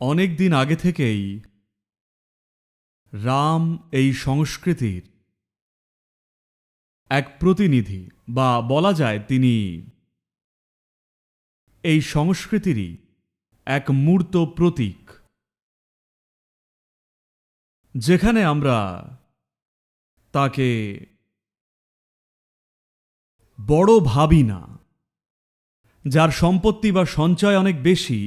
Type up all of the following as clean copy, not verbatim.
অনেক দিন আগে থেকেই রাম এই সংস্কৃতির এক প্রতিনিধি, বা বলা যায় তিনি এই সংস্কৃতিরই এক মূর্ত প্রতীক। যেখানে আমরা তাকে বড় ভাবি না, যার সম্পত্তি বা সঞ্চয় অনেক বেশি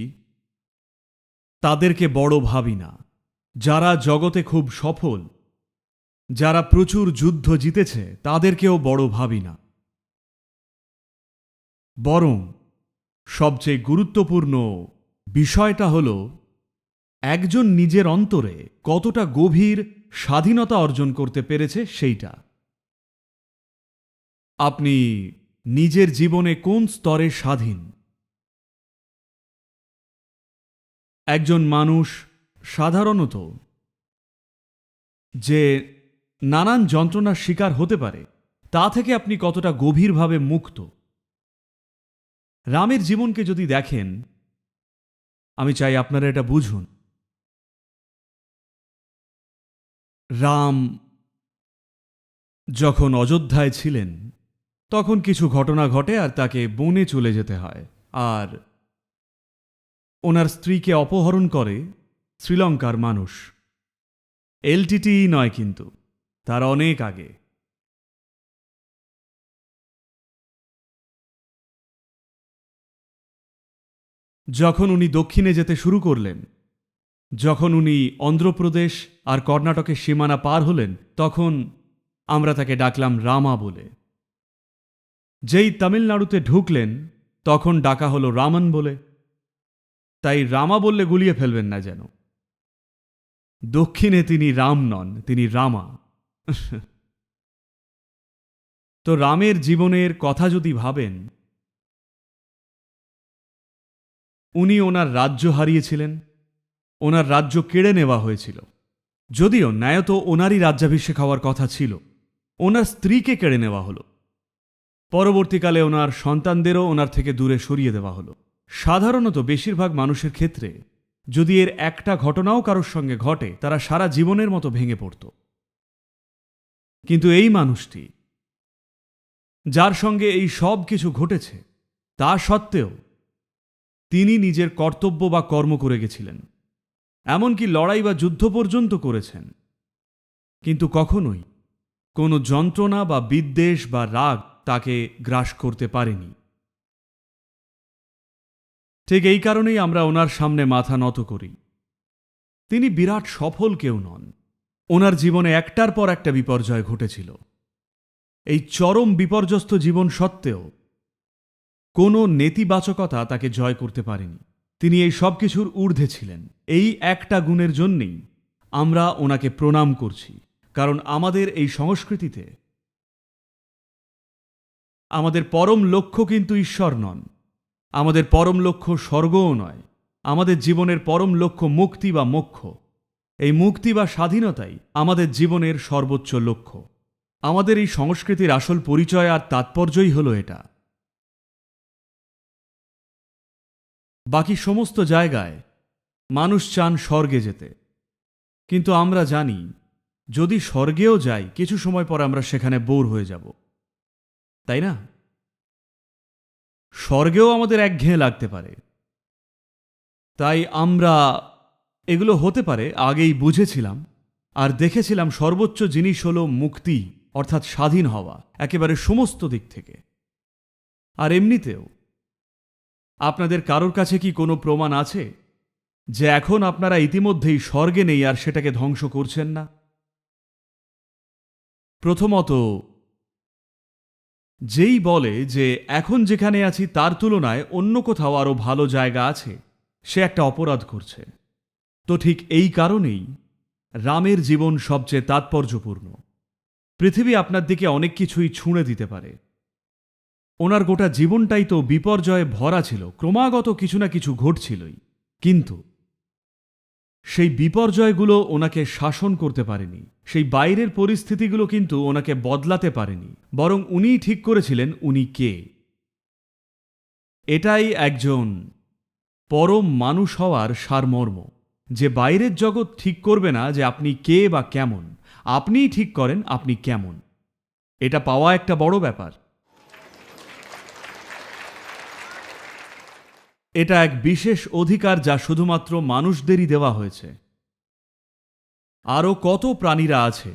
তাদেরকে বড় ভাবি না, যারা জগতে খুব সফল, যারা প্রচুর যুদ্ধ জিতেছে তাদেরকেও বড় ভাবি না। বরং সবচেয়ে গুরুত্বপূর্ণ বিষয়টা হল একজন নিজের অন্তরে কতটা গভীর স্বাধীনতা অর্জন করতে পেরেছে সেইটা। আপনি নিজের জীবনে কোন স্তরে স্বাধীন? একজন মানুষ সাধারণত যে নানান যন্ত্রণার শিকার হতে পারে তা থেকে আপনি কতটা গভীরভাবে মুক্ত। রামের জীবনকে যদি দেখেন, আমি চাই আপনারা এটা বুঝুন। রাম যখন অযোধ্যায় ছিলেন তখন কিছু ঘটনা ঘটে আর তাকে বনে চলে যেতে হয়, আর ওনার স্ত্রীকে অপহরণ করে শ্রীলঙ্কার মানুষ। এলটিটি নয়, কিন্তু তার অনেক আগে। যখন উনি দক্ষিণে যেতে শুরু করলেন, যখন উনি অন্ধ্রপ্রদেশ আর কর্ণাটকের সীমানা পার হলেন, তখন আমরা তাকে ডাকলাম রামা বলে। যেই তামিলনাড়ুতে ঢুকলেন তখন ডাকা হলো রামন বলে। তাই রামা বললে গুলিয়ে ফেলবেন না যেন। দক্ষিণে তিনি রাম নন, তিনি রামা। তো রামের জীবনের কথা যদি ভাবেন, উনি ওনার রাজ্য হারিয়েছিলেন, ওনার রাজ্য কেড়ে নেওয়া হয়েছিল। যদিও ন্যায়ত ওনারই রাজ্যাভিষেক হওয়ার কথা ছিল, ওনার স্ত্রীকে কেড়ে নেওয়া হলো। পরবর্তীকালে ওনার সন্তানদেরও ওনার থেকে দূরে সরিয়ে দেওয়া হলো। সাধারণত বেশিরভাগ মানুষের ক্ষেত্রে যদি এর একটা ঘটনাও কারোর সঙ্গে ঘটে, তারা সারা জীবনের মতো ভেঙে পড়ত। কিন্তু এই মানুষটি, যার সঙ্গে এই সব কিছু ঘটেছে, তা সত্ত্বেও তিনি নিজের কর্তব্য বা কর্ম করে গেছিলেন। এমনকি লড়াই বা যুদ্ধ পর্যন্ত করেছেন, কিন্তু কখনোই কোনো যন্ত্রণা বা বিদ্বেষ বা রাগ তাকে গ্রাস করতে পারেনি। ঠিক এই কারণেই আমরা ওনার সামনে মাথা নত করি। তিনি বিরাট সফল কেউ নন। ওনার জীবনে একটার পর একটা বিপর্যয় ঘটেছিল। এই চরম বিপর্যস্ত জীবন সত্ত্বেও কোনো নেতিবাচকতা তাকে জয় করতে পারেনি। তিনি এই সব কিছুর ঊর্ধ্বে ছিলেন। এই একটা গুণের জন্যেই আমরা ওনাকে প্রণাম করছি। কারণ আমাদের এই সংস্কৃতিতে আমাদের পরম লক্ষ্য কিন্তু ঈশ্বর নন, আমাদের পরম লক্ষ্য স্বর্গও নয়। আমাদের জীবনের পরম লক্ষ্য মুক্তি বা মোক্ষ। এই মুক্তি বা স্বাধীনতাই আমাদের জীবনের সর্বোচ্চ লক্ষ্য। আমাদের এই সংস্কৃতির আসল পরিচয় আর তাৎপর্যই হলো এটা। বাকি সমস্ত জায়গায় মানুষ চান স্বর্গে যেতে, কিন্তু আমরা জানি যদি স্বর্গেও যাই, কিছু সময় পর আমরা সেখানে বোর হয়ে যাব, তাই না? স্বর্গেও আমাদের একঘেয়ে লাগতে পারে। তাই আমরা এগুলো হতে পারে আগেই বুঝেছিলাম আর দেখেছিলাম। সর্বোচ্চ জিনিস হলো মুক্তি, অর্থাৎ স্বাধীন হওয়া একেবারে সমস্ত দিক থেকে। আর এমনিতেও আপনাদের কারোর কাছে কি কোনো প্রমাণ আছে যে এখন আপনারা ইতিমধ্যেই স্বর্গে নেই আর সেটাকে ধ্বংস করছেন না? প্রথমত, যেই বলে যে এখন যেখানে আছি তার তুলনায় অন্য কোথাও আরও ভালো জায়গা আছে, সে একটা অপরাধ করছে। তো ঠিক এই কারণেই রামের জীবন সবচেয়ে তাৎপর্যপূর্ণ। পৃথিবী আপনার দিকে অনেক কিছুই ছুঁড়ে দিতে পারে। ওনার গোটা জীবনটাই তো বিপর্যয়ে ভরা ছিল, ক্রমাগত কিছু না কিছু ঘটছিলই। কিন্তু সেই বিপর্যয়গুলো ওনাকে শাসন করতে পারেনি, সেই বাইরের পরিস্থিতিগুলো কিন্তু ওনাকে বদলাতে পারেনি। বরং উনিই ঠিক করেছিলেন উনি কে। এটাই একজন পরম মানুষ হওয়ার সারমর্ম, যে বাইরের জগৎ ঠিক করবে না যে আপনি কে বা কেমন, আপনিই ঠিক করেন আপনি কেমন। এটা পাওয়া একটা বড় ব্যাপার। এটা এক বিশেষ অধিকার যা শুধুমাত্র মানুষদেরই দেওয়া হয়েছে। আরও কত প্রাণীরা আছে।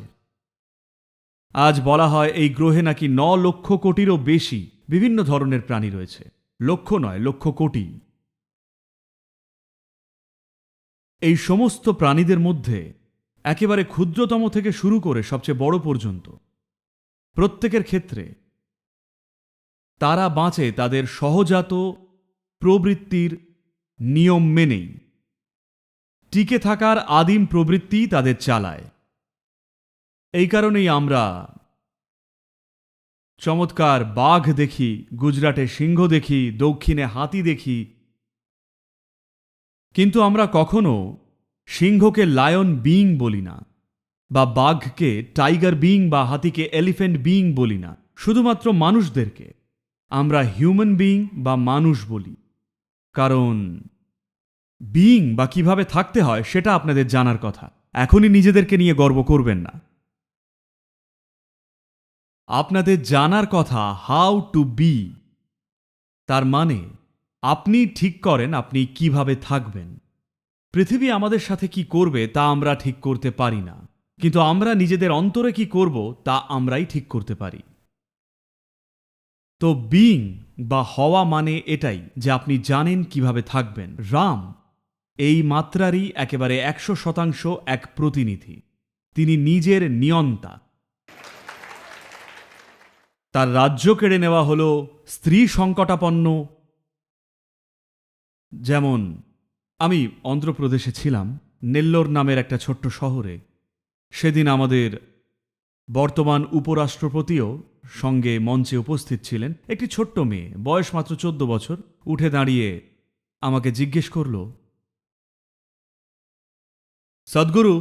আজ বলা হয় এই গ্রহে নাকি 9 লক্ষ কোটিরও বেশি বিভিন্ন ধরনের প্রাণী রয়েছে। লক্ষ নয়, লক্ষ কোটি। এই সমস্ত প্রাণীদের মধ্যে একেবারে ক্ষুদ্রতম থেকে শুরু করে সবচেয়ে বড় পর্যন্ত প্রত্যেকের ক্ষেত্রে তারা বাঁচে তাদের সহজাত প্রবৃত্তির নিয়ম মেনেই। টিকে থাকার আদিম প্রবৃত্তি তাদের চালায়। এই কারণেই আমরা চমৎকার বাঘ দেখি, গুজরাটে সিংহ দেখি, দক্ষিণে হাতি দেখি, কিন্তু আমরা কখনো সিংহকে লায়ন বিইং বলি না, বা বাঘকে টাইগার বিইং বা হাতিকে এলিফ্যান্ট বিইং বলি না। শুধুমাত্র মানুষদেরকে আমরা হিউম্যান বিইং বা মানুষ বলি, কারণ বিইং বা কিভাবে থাকতে হয় সেটা আপনাদের জানার কথা। এখনই নিজেদেরকে নিয়ে গর্ব করবেন না। আপনাদের জানার কথা হাউ টু বি। তার মানে আপনি ঠিক করেন আপনি কিভাবে থাকবেন। পৃথিবী আমাদের সাথে কি করবে তা আমরা ঠিক করতে পারি না, কিন্তু আমরা নিজেদের অন্তরে কি করব তা আমরাই ঠিক করতে পারি। তো বিইং বা হওয়া মানে এটাই যে আপনি জানেন কিভাবে থাকবেন। রাম এই মাত্রারই একেবারে 100% এক প্রতিনিধি। তিনি নিজের নিয়ন্তা। তার রাজ্য কেড়ে নেওয়া হলো, স্ত্রী সংকটাপন্ন। যেমন আমি অন্ধ্রপ্রদেশে ছিলাম, নেল্লোর নামের একটা ছোট্ট শহরে। সেদিন আমাদের বর্তমান উপরাষ্ট্রপতিও সঙ্গে মঞ্চে উপস্থিত ছিলেন। একটি ছোট্ট মেয়ে, বয়স মাত্র 14 বছর, উঠে দাঁড়িয়ে আমাকে জিজ্ঞেস করল, সদ্গুরু,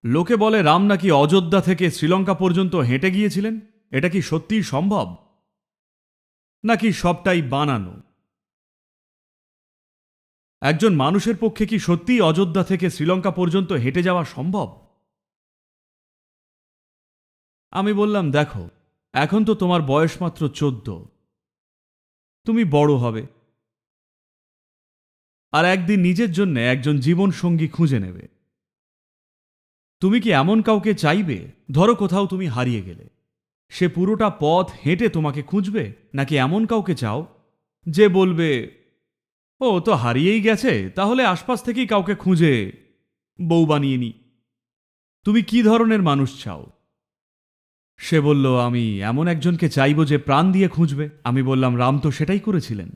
লোকে বলে রাম নাকি অযোধ্যা থেকে শ্রীলঙ্কা পর্যন্ত হেঁটে গিয়েছিলেন। এটা কি সত্যিই সম্ভব, নাকি সবটাই বানানো? একজন মানুষের পক্ষে কি সত্যিই অযোধ্যা থেকে শ্রীলঙ্কা পর্যন্ত হেঁটে যাওয়া সম্ভব? আমি বললাম, দেখো, এখন তো তোমার বয়স মাত্র 14, তুমি বড় হবে, আর একদিন নিজের জন্য একজন জীবন সঙ্গী খুঁজে নেবে। তুমি কি এমন কাউকে চাইবে, ধরো কোথাও তুমি হারিয়ে গেলে, সে পুরোটা পথ হেঁটে তোমাকে খুঁজবে, নাকি এমন কাউকে চাও যে বলবে, ও তো হারিয়েই গেছে, তাহলে আশপাশ থেকেই কাউকে খুঁজে বউ বানিয়ে নি? তুমি কি ধরনের মানুষ চাও? সে বলল, আমি এমন একজনকে চাইব যে প্রাণ দিয়ে খুঁজবে। আমি বললাম, রাম তো সেটাই করেছিলেন।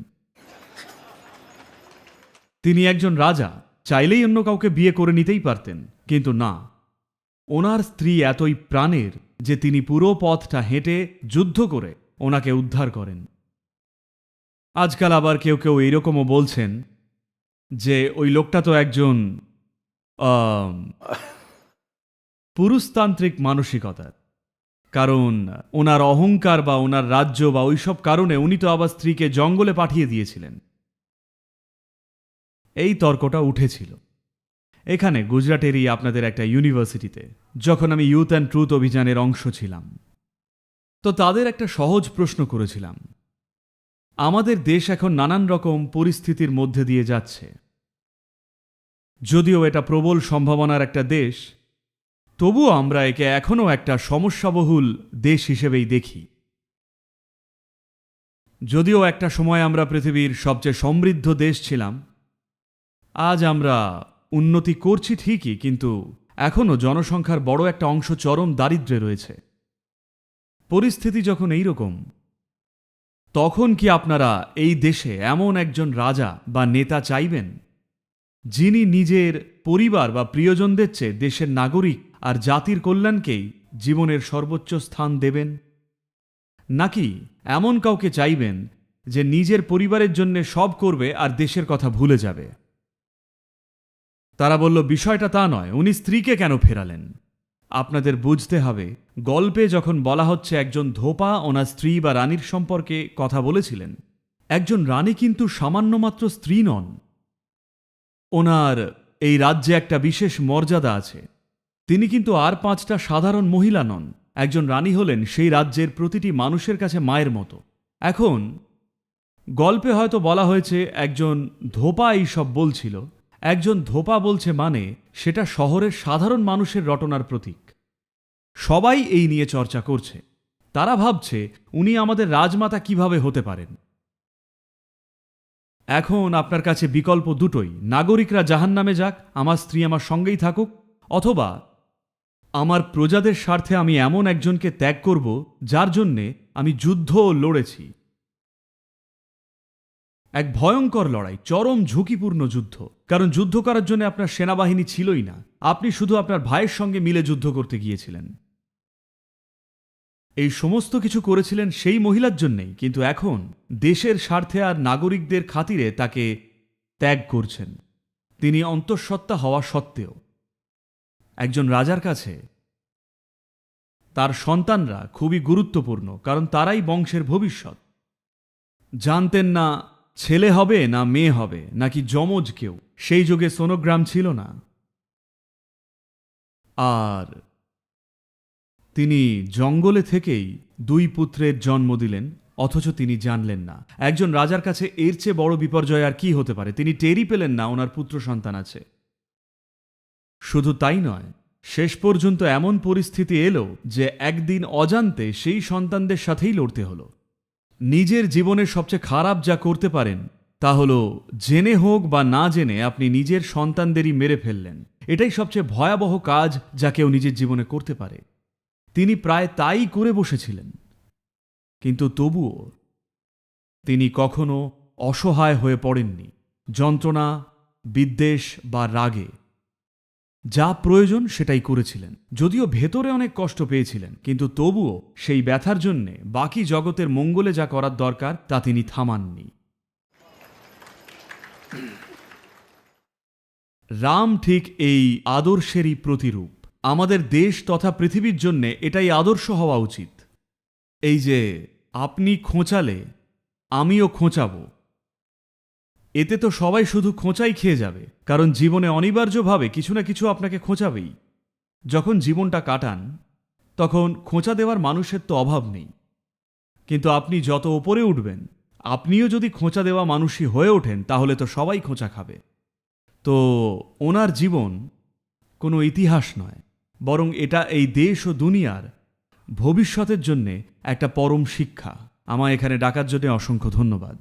তিনি একজন রাজা, চাইলেই অন্য কাউকে বিয়ে করে নিতেই পারতেন, কিন্তু না, ওনার স্ত্রী এতই প্রাণের যে তিনি পুরো পথটা হেঁটে যুদ্ধ করে ওনাকে উদ্ধার করেন। আজকাল আবার কেউ কেউ এইরকমও বলছেন যে ওই লোকটা তো একজন পুরুষতান্ত্রিক মানসিকতার, কারণ ওনার অহংকার বা ওনার রাজ্য বা ওইসব কারণে উনি তো আবার স্ত্রীকে জঙ্গলে পাঠিয়ে দিয়েছিলেন। এই তর্কটা উঠেছিল এখানে গুজরাটেরই আপনাদের একটা ইউনিভার্সিটিতে, যখন আমি ইউথ অ্যান্ড ট্রুথ অভিযানের অংশ ছিলাম। তো তাদের একটা সহজ প্রশ্ন করেছিলাম। আমাদের দেশ এখন নানান রকম পরিস্থিতির মধ্যে দিয়ে যাচ্ছে। যদিও এটা প্রবল সম্ভাবনার একটা দেশ, তবুও আমরা একে এখনও একটা সমস্যাবহুল দেশ হিসেবেই দেখি। যদিও একটা সময় আমরা পৃথিবীর সবচেয়ে সমৃদ্ধ দেশ ছিলাম, আজ আমরা উন্নতি করছি ঠিকই, কিন্তু এখনও জনসংখ্যার বড় একটা অংশ চরম দারিদ্র্যে রয়েছে। পরিস্থিতি যখন এইরকম, তখন কি আপনারা এই দেশে এমন একজন রাজা বা নেতা চাইবেন যিনি নিজের পরিবার বা প্রিয়জনদের চেয়ে দেশের নাগরিক আর জাতির কল্যাণকেই জীবনের সর্বোচ্চ স্থান দেবেন? নাকি এমন কাউকে চাইবেন যে নিজের পরিবারের জন্য সব করবে আর দেশের কথা ভুলে যাবে? তারা বলল, বিষয়টা তা নয়, উনি স্ত্রীকে কেন ফেরালেন? আপনাদের বুঝতে হবে, গল্পে যখন বলা হচ্ছে একজন ধোপা ওনার স্ত্রী বা রানীর সম্পর্কে কথা বলেছিলেন, একজন রানী কিন্তু সামান্য মাত্র স্ত্রী নন, ওনার এই রাজ্যে একটা বিশেষ মর্যাদা আছে। তিনি কিন্তু আর 5টা সাধারণ মহিলা নন। একজন রানী হলেন সেই রাজ্যের প্রতিটি মানুষের কাছে মায়ের মতো। এখন গল্পে হয়তো বলা হয়েছে একজন ধোপা এইসব বলছিল। একজন ধোপা বলছে মানে সেটা শহরের সাধারণ মানুষের রটনার প্রতীক। সবাই এই নিয়ে চর্চা করছে। তারা ভাবছে উনি আমাদের রাজমাতা কিভাবে হতে পারেন। এখন আপনার কাছে বিকল্প দুটোই, নাগরিকরা জাহান্নামে যাক, আমার স্ত্রী আমার সঙ্গেই থাকুক, অথবা আমার প্রজাদের স্বার্থে আমি এমন একজনকে ত্যাগ করব যার জন্যে আমি যুদ্ধও লড়েছি। এক ভয়ঙ্কর লড়াই, চরম ঝুঁকিপূর্ণ যুদ্ধ। কারণ যুদ্ধ করার জন্য আপনার সেনাবাহিনী ছিলই না, আপনি শুধু আপনার ভাইয়ের সঙ্গে মিলে যুদ্ধ করতে গিয়েছিলেন। এই সমস্ত কিছু করেছিলেন সেই মহিলার জন্যেই, কিন্তু এখন দেশের স্বার্থে আর নাগরিকদের খাতিরে তাকে ত্যাগ করছেন। তিনি অন্তঃসত্ত্বা হওয়া সত্ত্বেও একজন রাজার কাছে তার সন্তানরা খুবই গুরুত্বপূর্ণ, কারণ তারাই বংশের ভবিষ্যৎ। জানতেন না ছেলে হবে না মেয়ে হবে নাকি যমজ কেউ। সেই যুগে সোনোগ্রাম ছিল না। আর তিনি জঙ্গলে থেকেই 2 পুত্রের জন্ম দিলেন, অথচ তিনি জানলেন না। একজন রাজার কাছে এর চেয়ে বড় বিপর্যয় আর কি হতে পারে। তিনি টেরই পেলেন না ওনার পুত্র সন্তান আছে। শুধু তাই নয়, শেষ পর্যন্ত এমন পরিস্থিতি এলো যে একদিন অজান্তে সেই সন্তানদের সাথেই লড়তে হলো। নিজের জীবনের সবচেয়ে খারাপ যা করতে পারেন তা হলো জেনে হোক বা না জেনে আপনি নিজের সন্তানদেরই মেরে ফেললেন। এটাই সবচেয়ে ভয়াবহ কাজ যা কেউ নিজের জীবনে করতে পারে। তিনি প্রায় তাই করে বসেছিলেন, কিন্তু তবুও তিনি কখনো অসহায় হয়ে পড়েননি। যন্ত্রণা, বিদ্বেষ বা রাগে যা প্রয়োজন সেটাই করেছিলেন। যদিও ভেতরে অনেক কষ্ট পেয়েছিলেন, কিন্তু তবুও সেই ব্যথার জন্যে বাকি জগতের মঙ্গলে যা করার দরকার তা তিনি থামাননি। রাম ঠিক এই আদর্শেরই প্রতিরূপ। আমাদের দেশ তথা পৃথিবীর জন্যে এটাই আদর্শ হওয়া উচিত। এই যে আপনি খোঁচালে আমিও খোঁচাবো, এতে তো সবাই শুধু খোঁচাই খেয়ে যাবে। কারণ জীবনে অনিবার্যভাবে কিছু না কিছু আপনাকে খোঁচাবেই। যখন জীবনটা কাটান তখন খোঁচা দেওয়ার মানুষের তো অভাব নেই, কিন্তু আপনি যত ওপরে উঠবেন, আপনিও যদি খোঁচা দেওয়া মানুষই হয়ে ওঠেন, তাহলে তো সবাই খোঁচা খাবে। তো ওনার জীবন কোনো ইতিহাস নয়, বরং এটা এই দেশ ও দুনিয়ার ভবিষ্যতের জন্যে একটা পরম শিক্ষা। আমায় এখানে ডাকার জন্য অসংখ্য ধন্যবাদ।